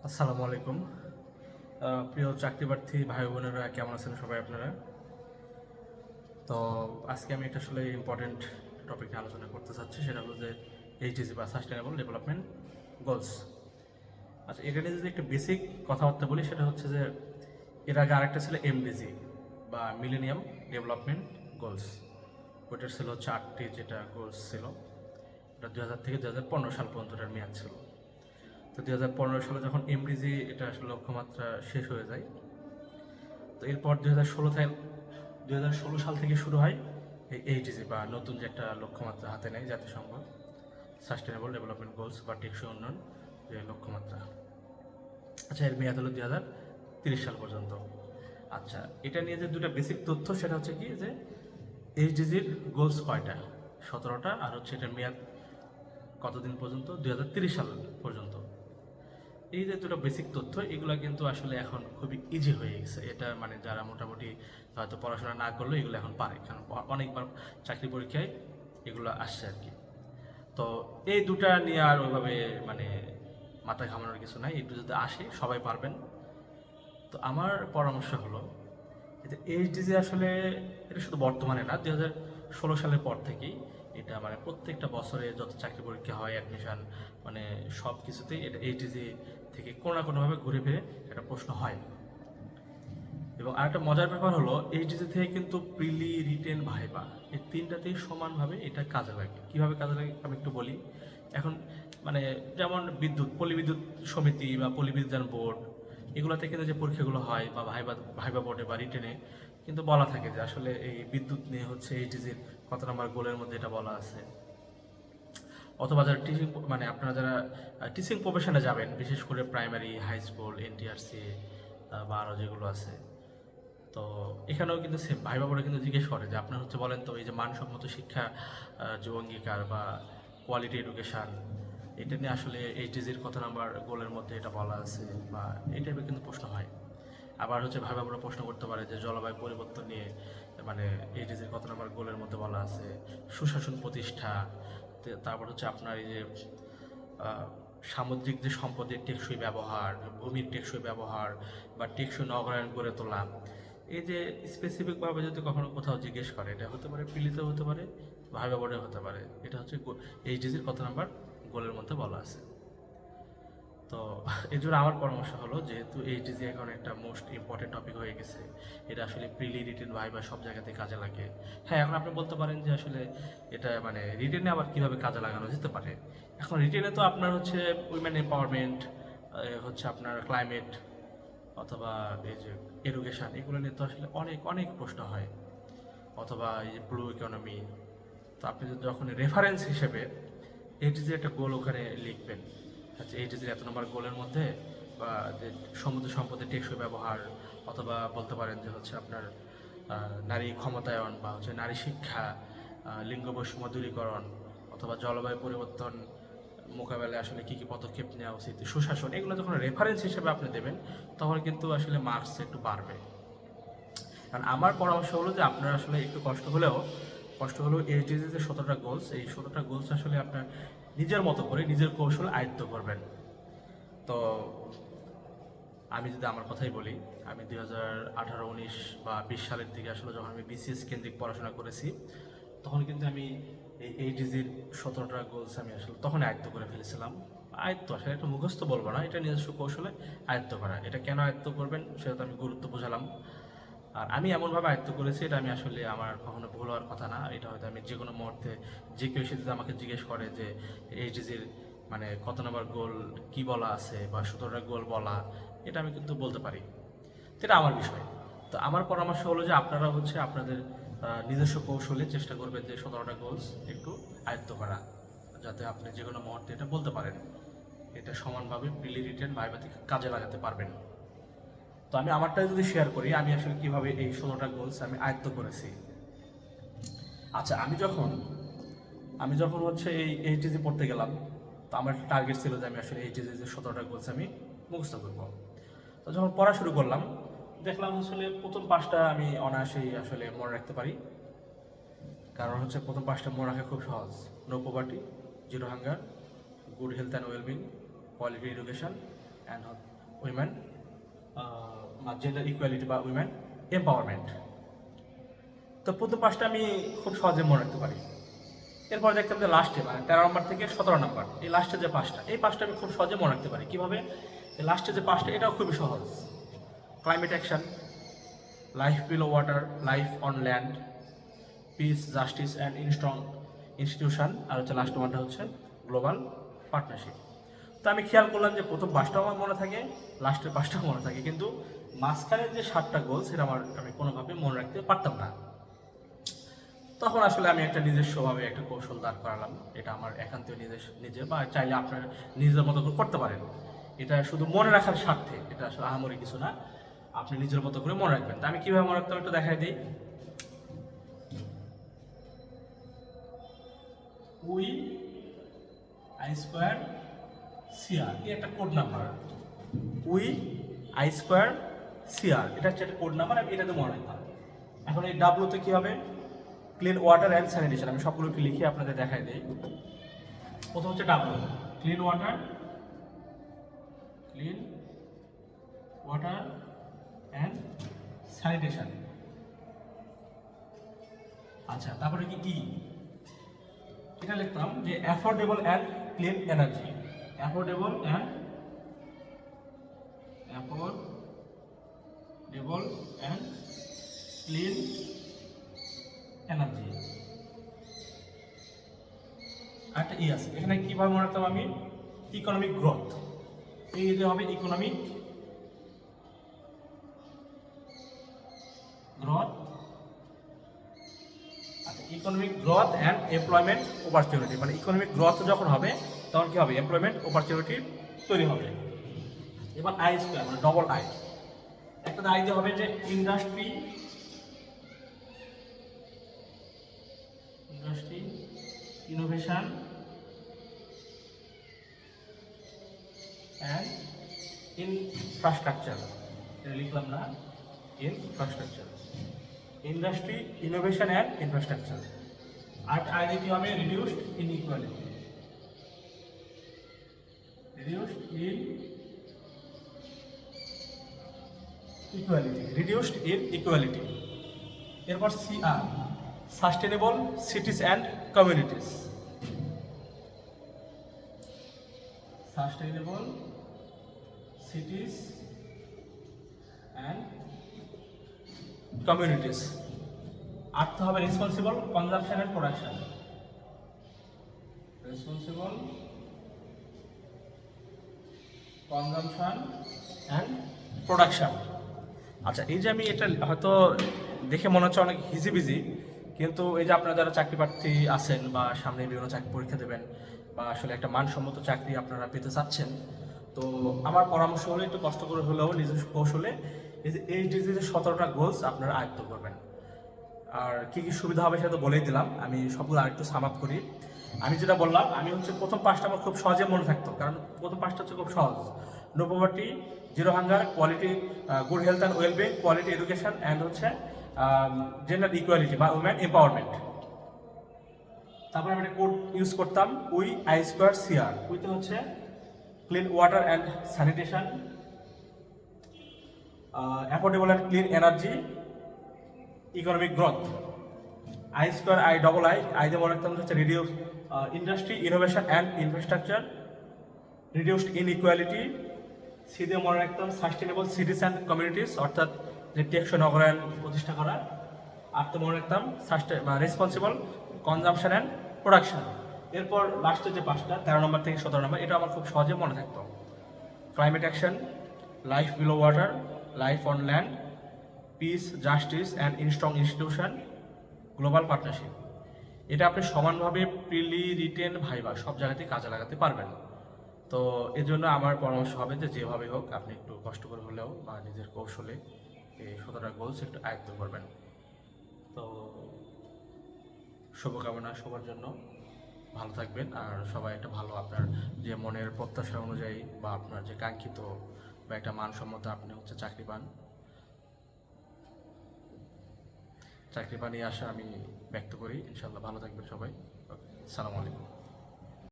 আসসালামু আলাইকুম। প্রিয় চাকরিপ্রার্থী ভাই বোনেরা, কেমন আছেন সবাই আপনারা? তো আজকে আমি একটা আসলে ইম্পর্টেন্ট টপিক নিয়ে আলোচনা করতে চাচ্ছি, সেটা হলো যে এইচডিজি বা সাস্টেনেবল ডেভেলপমেন্ট গোলস। আচ্ছা, এটা নিয়ে যদি একটা বেসিক কথাবার্তা বলি, সেটা হচ্ছে যে এর আগে আরেকটা ছিল এমডিজি বা মিলেনিয়াম ডেভেলপমেন্ট গোলস। ওইটার ছিল হচ্ছে 8টি যেটা গোলস ছিল। ওটা 2000 থেকে 2015 সাল পর্যন্ত এটার মেয়াদ ছিল। তো 2015 সালে যখন এমডিজি এটা আসলে লক্ষ্যমাত্রা শেষ হয়ে যায়, তো এরপর 2016 সাল থেকে শুরু হয় এই এইচডিজি বা নতুন যে একটা লক্ষ্যমাত্রা হাতে নেয় জাতিসংঘ, সাস্টেনেবল ডেভেলপমেন্ট গোলস বা টেকসই উন্নয়ন যে লক্ষ্যমাত্রা। আচ্ছা, এর মেয়াদ হলো 2030 সাল পর্যন্ত। আচ্ছা, এটা নিয়ে যে দুটা বেসিক তথ্য, সেটা হচ্ছে কি যে এইচডিজির গোলস কয়টা, 17টা, আর হচ্ছে এটার মেয়াদ কতদিন পর্যন্ত, 2030 সাল পর্যন্ত। এই যে দুটো বেসিক তথ্য, এগুলো কিন্তু আসলে এখন খুবই ইজি হয়ে গেছে। এটা মানে যারা মোটামুটি হয়তো পড়াশোনা না করলেও এগুলো এখন পারে, কারণ অনেকবার চাকরি পরীক্ষায় এগুলো আসছে আর কি। তো এই দুটা নিয়ে আর ওইভাবে মানে মাথা ঘামানোর কিছু নাই, একটু যদি আসে সবাই পারবেন। তো আমার পরামর্শ হলো, এটা এইচডিজি আসলে এটা শুধু বর্তমানে না, 2016 সালের পর থেকেই এটা মানে প্রত্যেকটা বছরে যত চাকরি পরীক্ষা হয়, অ্যাডমিশন, মানে সব কিছুতেই এটা এইচডিজি থেকে কোনো না কোনোভাবে ঘুরে ফিরে একটা প্রশ্ন হয়। এবং আরেকটা মজার ব্যাপার হলো, এইচডিসি থেকে কিন্তু প্রিলি, রিটেন, ভাইবা এই তিনটাতেই সমানভাবে এটা কাজে লাগে। কীভাবে কাজে লাগে আমি একটু বলি। এখন মানে যেমন পল্লী বিদ্যুৎ সমিতি বা পল্লী বিদ্যুৎ বোর্ড, এগুলোতে কিন্তু যে পরীক্ষাগুলো হয় বা ভাইবা ভাইবা বোর্ডে বা রিটেনে কিন্তু বলা থাকে যে আসলে এই বিদ্যুৎ নিয়ে হচ্ছে এইচডিসির কত নম্বর গোলের মধ্যে এটা বলা আছে। অথবা যারা টিচিং মানে আপনারা যারা টিচিং প্রফেশনে যাবেন, বিশেষ করে প্রাইমারি, হাই স্কুল, এনটিআরসি বা আরও যেগুলো আছে, তো এখানেও কিন্তু সেম ভাইবা বোর্ডে কিন্তু জিজ্ঞেস করে যে আপনার হচ্ছে বলেন তো এই যে মানসম্মত শিক্ষা, যে অঙ্গীকার বা কোয়ালিটি এডুকেশান, এটা নিয়ে আসলে এইচডিজির কত নাম্বার গোলের মধ্যে এটা বলা আছে, বা এই টাইপের কিন্তু প্রশ্ন হয়। আবার হচ্ছে ভাইবা বোর্ডে প্রশ্ন করতে পারে যে জলবায়ু পরিবর্তন নিয়ে মানে এইচডিজির কত নাম্বার গোলের মধ্যে বলা আছে, সুশাসন প্রতিষ্ঠা, তারপর হচ্ছে আপনার এই যে আহ, সামুদ্রিক যে সম্পদের টেকসই ব্যবহার, ভূমির টেকসই ব্যবহার বা টেকসই নগরায়ণ গড়ে তোলা। এই যে স্পেসিফিকভাবে যদি কখনো কোথাও জিজ্ঞেস করে, এটা হতে পারে পিলিতে, হতে পারে ভাইবা বোর্ডে, হতে পারে। এটা হচ্ছে এইচডিসির কত নাম্বার গোলের মধ্যে বলা আছে। তো এই জন্য আমার পরামর্শ হলো, যেহেতু এইচডিসি এখন একটা মোস্ট ইম্পর্টেন্ট টপিক হয়ে গেছে, এটা আসলে প্রিলি, রিটেন, ভাইবা সব জায়গাতে কাজে লাগে। হ্যাঁ, এখন আপনি বলতে পারেন যে আসলে এটা মানে রিটেনে আবার কীভাবে কাজে লাগানো যেতে পারে। এখন রিটেনে তো আপনার হচ্ছে উইমেন এম্পাওয়ারমেন্ট, হচ্ছে আপনার ক্লাইমেট, অথবা এই যে এডুকেশান, এগুলো নিয়ে তো আসলে অনেক অনেক প্রশ্ন হয়। অথবা এই যে ব্লু ইকোনমি। তো আপনি যদি যখন রেফারেন্স হিসেবে এইচডিসির একটা গোল ওখানে লিখবেন, আচ্ছা এইচডিসির এত নম্বর গোলের মধ্যে বা যে সমুদ্র সম্পদের টেকসই ব্যবহার, অথবা বলতে পারেন যে হচ্ছে আপনার নারী ক্ষমতায়ন বা হচ্ছে নারী শিক্ষা, লিঙ্গ বৈষম্য দূরীকরণ, অথবা জলবায়ু পরিবর্তন মোকাবেলায় আসলে কী কী পদক্ষেপ নেওয়া উচিত, সুশাসন, এগুলো যখন রেফারেন্স হিসেবে আপনি দেবেন, তখন কিন্তু আসলে মার্কস একটু বাড়বে। কারণ আমার পরামর্শ হলো যে আপনার আসলে একটু কষ্ট হলেও এইচডিসি যে 17টা গোলস, এই 17টা গোলস আসলে আপনার নিজের মতো করে নিজের কৌশল আয়ত্ত করবেন। তো আমি যদি আমার কথাই বলি, আমি 2018, 19 বা 20 সালের দিকে আসলে যখন আমি বিসিএস কেন্দ্রিক পড়াশোনা করেছি, তখন কিন্তু আমি এই এইচডিসির 17টা গোলস আমি আসলে তখন আয়ত্ত করে ফেলেছিলাম। আয়ত্ত আসলে একটা মুখস্থ বলবো না, এটা নিজস্ব কৌশলে আয়ত্ত করা। এটা কেন আয়ত্ত করবেন সেটা তো আমি গুরুত্ব বোঝালাম। আর আমি এমনভাবে আয়ত্ত করেছি, এটা আমি আসলে আমার কখনো ভুল হওয়ার কথা না। এটা হয়তো আমি যে কোনো মুহূর্তে যে কেউ এসে যদি আমাকে জিজ্ঞেস করে যে এইচডিসির মানে কত নম্বর গোল কি বলা আছে বা 17টা গোল বলা, এটা আমি কিন্তু বলতে পারি। তো এটা আমার বিষয়। তো আমার পরামর্শ হলো যে আপনারা হচ্ছে আপনাদের নিজস্ব কৌশলে চেষ্টা করবেন যে 17টা গোলস একটু আয়ত্ত করা, যাতে আপনি যে কোনো মুহূর্তে এটা বলতে পারেন, এটা সমানভাবে প্রিলি, রিটেন, ভাইভাতে কাজে লাগাতে পারবেন। তো আমি আমারটাই যদি শেয়ার করি, আমি আসলে কিভাবে এই 16টা গোলস আমি আয়ত্ত করেছি। আচ্ছা, আমি যখন হচ্ছে এই এইচএসি পড়তে গেলাম, তো আমার টার্গেট ছিল যে আমি আসলে এইচএসি যে 17টা গোলস আমি মুখস্থ করব। তো যখন পড়া শুরু করলাম, দেখলাম আসলে প্রথম পাঁচটা আমি অনায়াসেই আসলে মনে রাখতে পারি। কারণ হচ্ছে প্রথম পাঁচটা মনে রাখা খুব সহজ: no poverty, zero hunger, good health and wellbeing, quality education, and women gender equality বা উইমেন এম্পাওয়ারমেন্ট। তো প্রথম পাঁচটা আমি খুব সহজে মনে রাখতে পারি। এরপর দেখতাম যে লাস্টে মানে 13 নম্বর থেকে 17 নম্বর এই লাস্টে যে পাঁচটা, এই পাঁচটা আমি খুব সহজে মনে রাখতে পারি। কীভাবে? লাস্টে যে পাঁচটা এটাও খুবই সহজ। Climate action, life below water, life on land, peace, justice and strong institution, আর হচ্ছে লাস্ট ওয়ানটা হচ্ছে গ্লোবাল পার্টনারশিপ। তো আমি খেয়াল করলাম যে প্রথম পাঁচটাও আমার মনে থাকে, লাস্টের পাঁচটাও মনে থাকে, কিন্তু মাঝখানের যে 7টা গোল সেটা আমি কোনোভাবে মনে রাখতে পারতাম না। তখন আসলে আমি একটা নিজস্বভাবে একটা কৌশল দাঁড় করালাম। এটা আমার একান্তই নিজের বা চাইলে আপনার নিজের মতো করে করতে পারেন। এটা শুধু মনে রাখার স্বার্থে, এটা আসলে আহামরি কিছু না, আপনি নিজের মতো করে মনে রাখবেন। তা আমি কীভাবে মনে রাখতাম একটু দেখাই দিই। উই আই স্কোয়ার সিআর, এই একটা code number. We I square CR, এটা হচ্ছে একটা কোড নাম্বার, আমি এটাতে মনে রাখতাম। এখন এই ডাব্লুতে কী হবে? Clean water and sanitation. আমি সবগুলো একটু লিখে আপনাদের দেখাই দিই। প্রথম হচ্ছে W, clean water and sanitation. আচ্ছা, তারপরে কি ই, এটা লিখতাম যে affordable and clean energy. Affordable and clean energy. একটা ই আছে এখানে, কিভাবে মনে রাখতাম আমি? Economic growth. এই যে হবে ইকোনমিক গ্রোথ। আচ্ছা, economic growth and employment opportunity, মানে ইকোনমিক গ্রোথ যখন হবে তখন কি হবে? এমপ্লয়মেন্ট অপরচুনিটি তৈরি হবে। এবার আই স্কোয়ার মানে ডবল আই, একটা আই দিয়ে হবে যে ইন্ডাস্ট্রি, ইনোভেশন অ্যান্ড ইনফ্রাস্ট্রাকচার। এটা লিখলাম না, infrastructure, industry, innovation and infrastructure. আর আই দিয়ে কি হবে? Reduced inequality, reduced inequality. এরপর CR, sustainable cities and communities, sustainable cities and communities. আর তো হবে responsible consumption and production, responsible consumption and production. আচ্ছা, এই যে আমি এটা হয়তো দেখে মনে হচ্ছে অনেক হিজিবিজি, কিন্তু এই যে আপনারা যারা চাকরি প্রার্থী আছেন বা সামনে বিভিন্ন চাকরি পরীক্ষা দেবেন বা আসলে একটা মানসম্মত চাকরি আপনারা পেতে চাচ্ছেন, তো আমার পরামর্শ হলো একটু কষ্ট করে হলেও নিজস্ব কৌশলে এই যে এইচডিসির 17টা গোলস আপনারা আয়ত্ত করবেন। আর কী কী সুবিধা হবে সেটা তো বলেই দিলাম, আমি সবগুলো আরেকটু সাম আপ করি। আমি যেটা বললাম, আমি হচ্ছে প্রথম পাঁচটা আমার খুব সহজে মনে থাকতো, কারণ প্রথম পাঁচটা হচ্ছে খুব সহজ। No poverty, zero hunger, quality, good health and wellbeing, quality education and হচ্ছে জেন্ডার ইকুয়ালিটি বা উইমেন এম্পাওয়ারমেন্ট। তারপরে আমি একটা কোড ইউজ করতাম, উই আই স্কোয়ার সিআর। উইতে হচ্ছে clean water and sanitation, affordable and clean energy, economic growth. I square I double I, I দিয়ে মনে রাখতাম হচ্ছে reduce industry, innovation and infrastructure, reduced inequality. C দিয়ে মনে রাখতাম সাস্টেনেবল সিটিজ অ্যান্ড কমিউনিটিস, অর্থাৎ যে টেকসই নগরায়ন প্রতিষ্ঠা করা। আর তো মনে রাখতাম রেসপন্সিবল কনজাম্পশন অ্যান্ড প্রোডাকশন। এরপর লাস্টের যে পাঁচটা 13 নম্বর থেকে 17 নম্বর, এটা আমার খুব সহজে মনে থাকতো। Climate action, life below water, life on land, peace, justice and strong institution, global partnership. এটা আপনি সমানভাবে প্রিলি, রিটেন, ভাইভা সব জায়গাতেই কাজে লাগাতে পারবেন। তো এর জন্য আমার পরামর্শ হবে যে যেভাবে হোক আপনি একটু কষ্ট করে হলেও বা নিজের কৌশলে এই 17টা গোলস একটু আয়ত্ত করবেন। তো শুভকামনা সবার জন্য, ভালো থাকবেন আর সবাই একটা ভালো আপনার যে মনের প্রত্যাশা অনুযায়ী বা আপনার যে কাঙ্ক্ষিত বা একটা মানসম্মত আপনি হচ্ছে চাকরি পান এই আশা আমি ব্যক্ত করি। ইনশাল্লাহ ভালো থাকবেন সবাই। সালামু আলাইকুম।